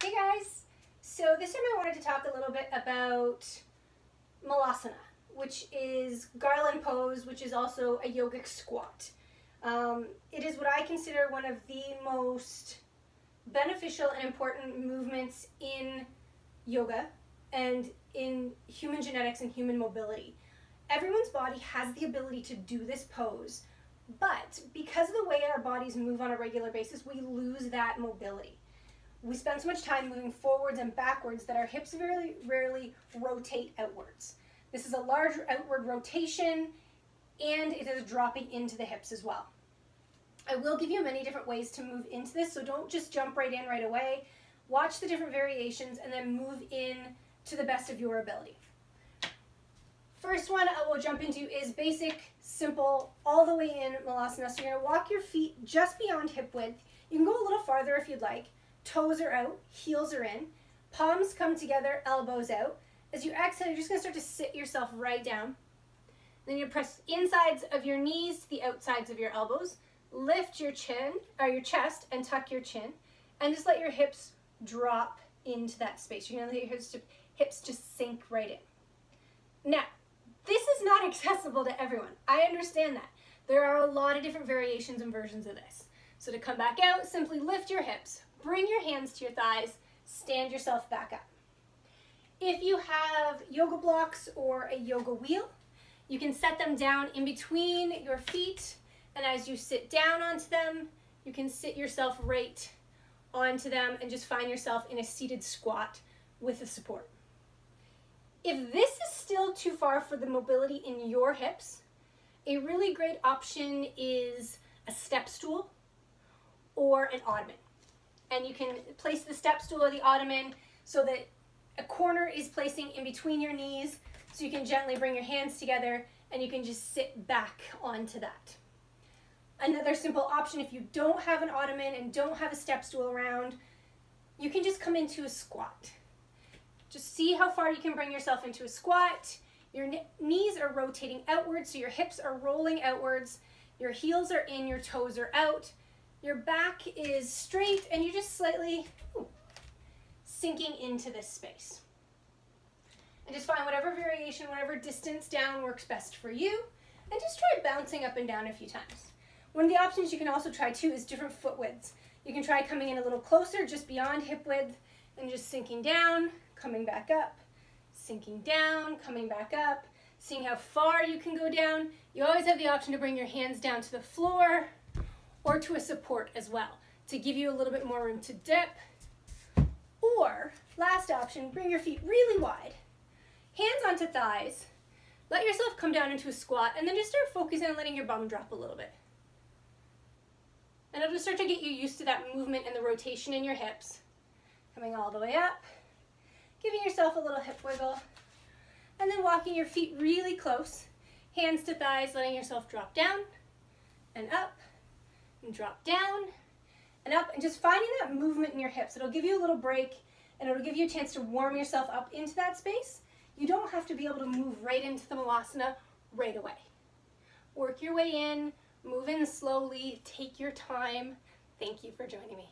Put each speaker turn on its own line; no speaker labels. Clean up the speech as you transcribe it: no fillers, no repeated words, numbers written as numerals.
Hey guys! So this time I wanted to talk a little bit about Malasana, which is Garland pose, which is also a yogic squat. It is what I consider one of the most beneficial and important movements in yoga and in human genetics and human mobility. Everyone's body has the ability to do this pose, but because of the way our bodies move on a regular basis, we lose that mobility. We spend so much time moving forwards and backwards that our hips very rarely rotate outwards. This is a large outward rotation, and it is dropping into the hips as well. I will give you many different ways to move into this, so don't just jump right in right away. Watch the different variations and then move in to the best of your ability. First one I will jump into is basic, simple, all the way in Malasana. So you're going to walk your feet just beyond hip width. You can go a little farther if you'd like. Toes are out, heels are in, palms come together, elbows out. As you exhale, you're just going to start to sit yourself right down. Then you press insides of your knees to the outsides of your elbows. Lift your chin, or your chest, and tuck your chin. And just let your hips drop into that space. You're going to let your hips just sink right in. Now, this is not accessible to everyone. I understand that. There are a lot of different variations and versions of this. So to come back out, simply lift your hips. Bring your hands to your thighs, stand yourself back up. If you have yoga blocks or a yoga wheel, you can set them down in between your feet, and as you sit down onto them, you can sit yourself right onto them and just find yourself in a seated squat with the support. If this is still too far for the mobility in your hips, a really great option is a step stool or an ottoman. And you can place the step stool or the ottoman so that a corner is placing in between your knees, so you can gently bring your hands together and you can just sit back onto that. Another simple option, if you don't have an ottoman and don't have a step stool around, you can just come into a squat. Just see how far you can bring yourself into a squat. Your knees are rotating outwards, so your hips are rolling outwards, your heels are in, your toes are out. Your back is straight and you're just slightly sinking into this space. And just find whatever variation, whatever distance down works best for you, and just try bouncing up and down a few times. One of the options you can also try too is different foot widths. You can try coming in a little closer, just beyond hip width, and just sinking down, coming back up, sinking down, coming back up, seeing how far you can go down. You always have the option to bring your hands down to the floor or to a support as well, to give you a little bit more room to dip. Or, last option, bring your feet really wide, hands onto thighs, let yourself come down into a squat, and then just start focusing on letting your bum drop a little bit. And it'll just start to get you used to that movement and the rotation in your hips. Coming all the way up, giving yourself a little hip wiggle, and then walking your feet really close, hands to thighs, letting yourself drop down and up, and drop down and up, and just finding that movement in your hips. It'll give you a little break and it'll give you a chance to warm yourself up into that space. You don't have to be able to move right into the Malasana right away. Work your way in, move in slowly, take your time. Thank you for joining me.